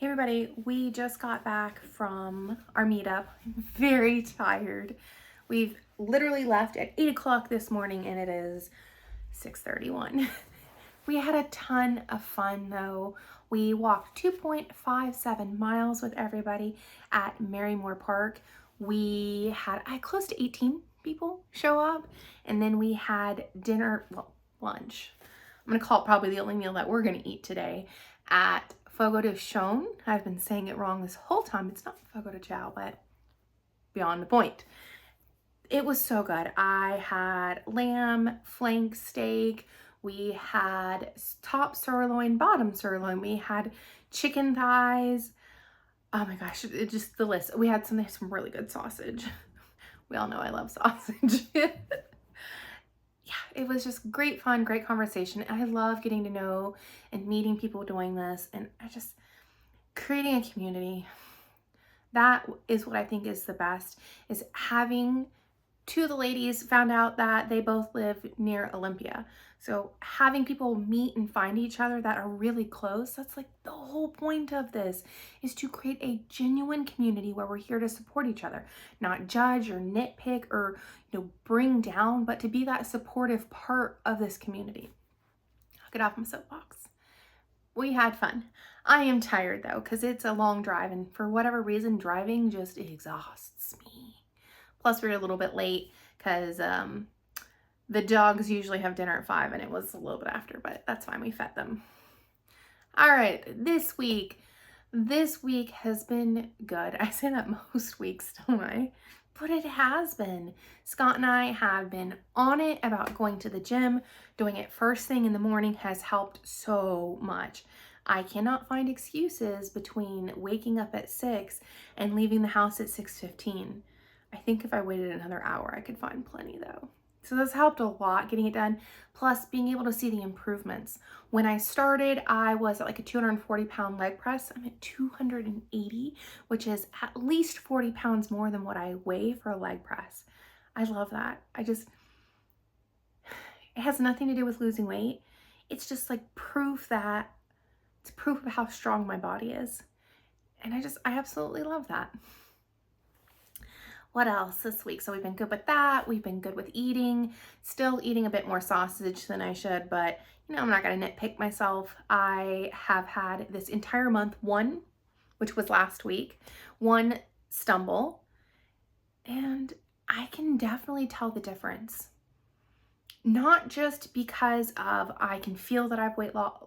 Hey everybody, we just got back from our meetup. Very tired. We've literally left at 8 o'clock this morning and it is 6:31. We had a ton of fun though. We walked 2.57 miles with everybody at Marymore Park. We had close to 18 people show up, and then we had dinner, well, lunch. I'm gonna call it probably the only meal that we're gonna eat today at Fogo de Chão. I've been saying it wrong this whole time. It's not Fogo de Chão, but beyond the point. It was so good. I had lamb flank steak. We had top sirloin, bottom sirloin. We had chicken thighs. Oh my gosh, it just the list. We had some really good sausage. We all know I love sausage. Yeah, it was just great fun, great conversation. I love getting to know and meeting people doing this, and I just creating a community. That is what I think is the best, is having two of the ladies found out that they both live near Olympia. So having people meet and find each other that are really close, that's like the whole point of this, is to create a genuine community where we're here to support each other, not judge or nitpick or, bring down, but to be that supportive part of this community. I'll get off my soapbox. We had fun. I am tired though, because it's a long drive, and for whatever reason, driving just exhausts me. Plus, we were a little bit late because the dogs usually have dinner at 5 and it was a little bit after, but that's fine. We fed them. All right, this week has been good. I say that most weeks, don't I? But it has been. Scott and I have been on it about going to the gym. Doing it first thing in the morning has helped so much. I cannot find excuses between waking up at 6 and leaving the house at 6:15. I think if I waited another hour, I could find plenty though. So this helped a lot getting it done, plus being able to see the improvements. When I started, I was at like a 240-pound leg press. I'm at 280, which is at least 40 pounds more than what I weigh for a leg press. I love that. it has nothing to do with losing weight. It's just like it's proof of how strong my body is. And I absolutely love that. What else this week? So we've been good with that. We've been good with eating, still eating a bit more sausage than I should, but I'm not going to nitpick myself. I have had this entire month, which was last week, one stumble, and I can definitely tell the difference. Not just because of I can feel that I've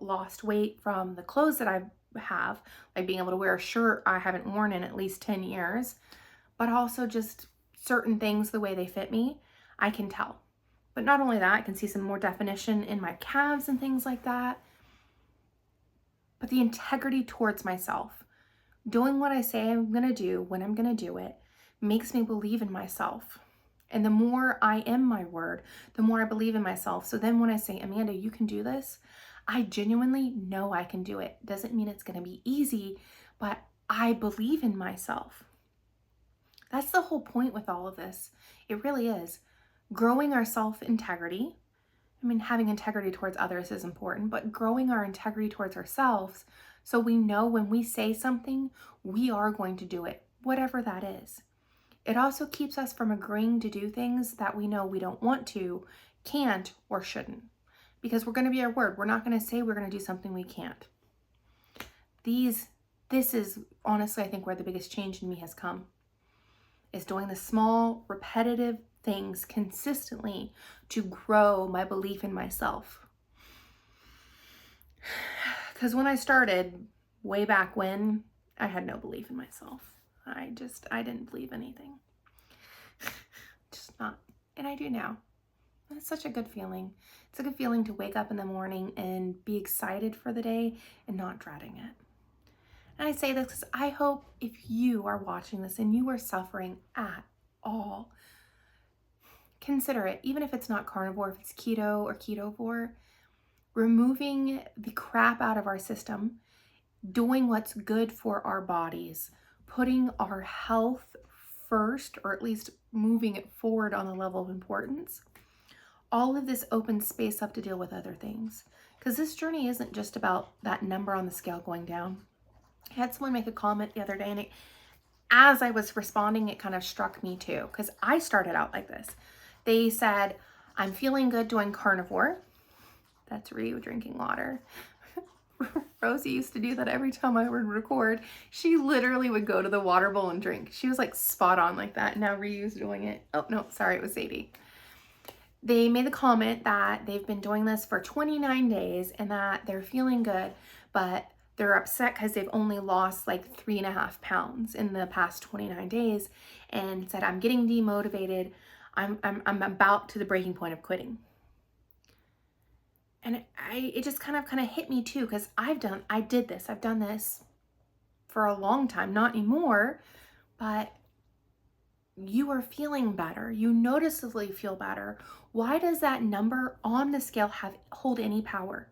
lost weight from the clothes that I have, like being able to wear a shirt I haven't worn in at least 10 years, but also just certain things, the way they fit me, I can tell. But not only that, I can see some more definition in my calves and things like that. But the integrity towards myself, doing what I say I'm gonna do when I'm gonna do it, makes me believe in myself. And the more I am my word, the more I believe in myself. So then when I say, Amanda, you can do this, I genuinely know I can do it. Doesn't mean it's gonna be easy, but I believe in myself. That's the whole point with all of this. It really is. Growing our self-integrity. I mean, having integrity towards others is important, but growing our integrity towards ourselves so we know when we say something, we are going to do it, whatever that is. It also keeps us from agreeing to do things that we know we don't want to, can't, or shouldn't. Because we're going to be our word. We're not going to say we're going to do something we can't. This is honestly, I think, where the biggest change in me has come. Is doing the small, repetitive things consistently to grow my belief in myself. Because when I started, way back when, I had no belief in myself. I didn't believe anything. Just not. And I do now. And it's such a good feeling. It's a good feeling to wake up in the morning and be excited for the day and not dreading it. And I say this because I hope if you are watching this and you are suffering at all, consider it, even if it's not carnivore, if it's keto or ketovore, removing the crap out of our system, doing what's good for our bodies, putting our health first, or at least moving it forward on the level of importance. All of this opens space up to deal with other things. Because this journey isn't just about that number on the scale going down. I had someone make a comment the other day, and as I was responding, it kind of struck me too, because I started out like this. They said, I'm feeling good doing carnivore. That's Ryu drinking water. Rosie used to do that every time I would record. She literally would go to the water bowl and drink. She was like spot on like that. Now Ryu's doing it. Oh, no, sorry, it was Sadie. They made the comment that they've been doing this for 29 days and that they're feeling good, but they're upset because they've only lost like 3.5 pounds in the past 29 days, and said, I'm getting demotivated. I'm about to the breaking point of quitting. And it just kind of hit me too, because I've done this for a long time, not anymore, but you are feeling better. You noticeably feel better. Why does that number on the scale hold any power?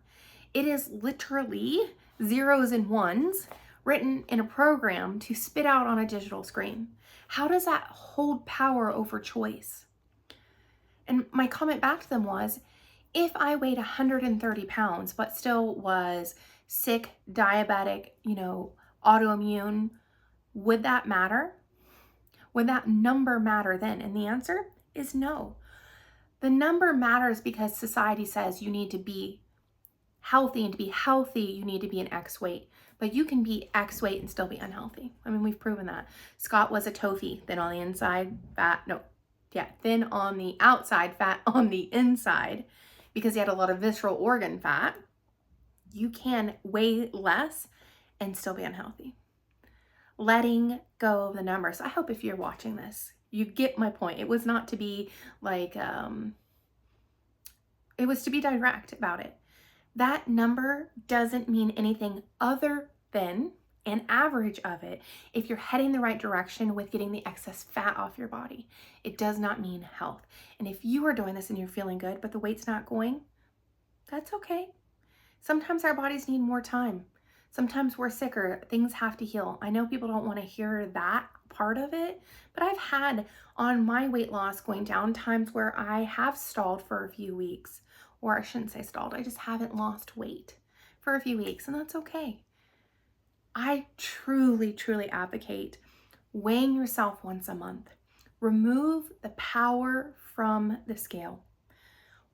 It is literally zeros and ones written in a program to spit out on a digital screen. How does that hold power over choice? And my comment back to them was, if I weighed 130 pounds, but still was sick, diabetic, autoimmune, would that matter? Would that number matter then? And the answer is no. The number matters because society says you need to be healthy, and to be healthy, you need to be an X weight. But you can be X weight and still be unhealthy. I mean, we've proven that. Scott was a tofu, thin on the inside, thin on the outside, fat on the inside, because he had a lot of visceral organ fat. You can weigh less and still be unhealthy. Letting go of the numbers. I hope if you're watching this, you get my point. It was not to be like, it was to be direct about it. That number doesn't mean anything other than an average of it. If you're heading the right direction with getting the excess fat off your body, it does not mean health. And if you are doing this and you're feeling good, but the weight's not going, that's okay. Sometimes our bodies need more time. Sometimes we're sicker, things have to heal. I know people don't want to hear that part of it, but I've had on my weight loss going down times where I have stalled for a few weeks, or I shouldn't say stalled, I just haven't lost weight for a few weeks, and that's okay. I truly, truly advocate weighing yourself once a month. Remove the power from the scale.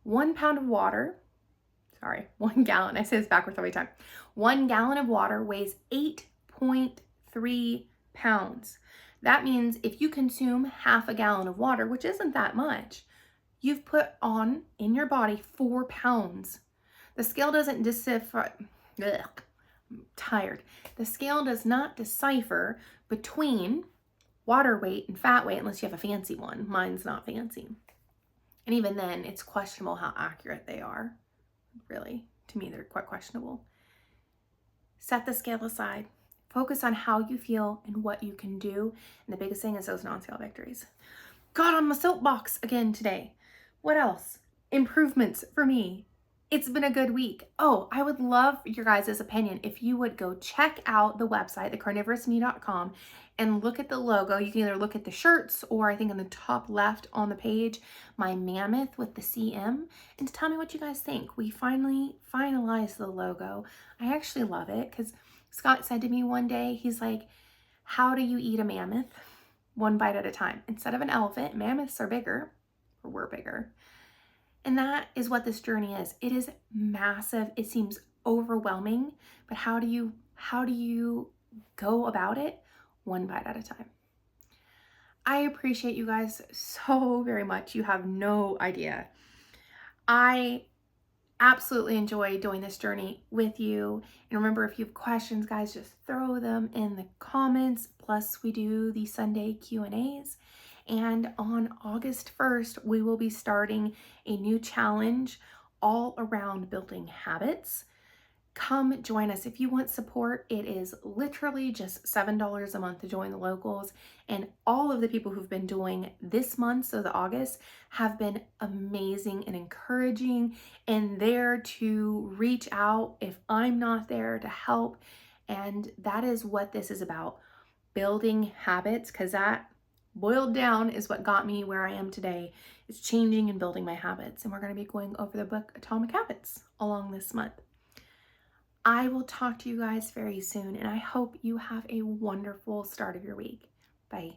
1 pound of water, 1 gallon, I say this backwards every time. 1 gallon of water weighs 8.3 pounds. That means if you consume half a gallon of water, which isn't that much, you've put on in your body 4 pounds. The scale doesn't decipher, I'm tired. The scale does not decipher between water weight and fat weight unless you have a fancy one. Mine's not fancy. And even then, it's questionable how accurate they are. Really, to me, they're quite questionable. Set the scale aside. Focus on how you feel and what you can do. And the biggest thing is those non-scale victories. Got on my soapbox again today. What else? Improvements for me. It's been a good week. Oh, I would love your guys' opinion if you would go check out the website, thecarnivorousme.com, and look at the logo. You can either look at the shirts, or I think in the top left on the page, my mammoth with the CM, and to tell me what you guys think. We finally finalized the logo. I actually love it because Scott said to me one day, he's like, how do you eat a mammoth? One bite at a time. Instead of an elephant, mammoths are bigger, or were bigger. And that is what this journey is. It is massive. It seems overwhelming, but how do you go about it? One bite at a time. I appreciate you guys so very much. You have no idea. I absolutely enjoy doing this journey with you. And remember, if you have questions, guys, just throw them in the comments. Plus, we do the Sunday Q&As. And on August 1st, we will be starting a new challenge all around building habits. Come join us. If you want support, it is literally just $7 a month to join the locals. And all of the people who've been doing this month, so the August, have been amazing and encouraging and there to reach out if I'm not there to help. And that is what this is about, building habits, because that boiled down is what got me where I am today. It's changing and building my habits. And we're going to be going over the book Atomic Habits along this month. I will talk to you guys very soon, and I hope you have a wonderful start of your week. Bye.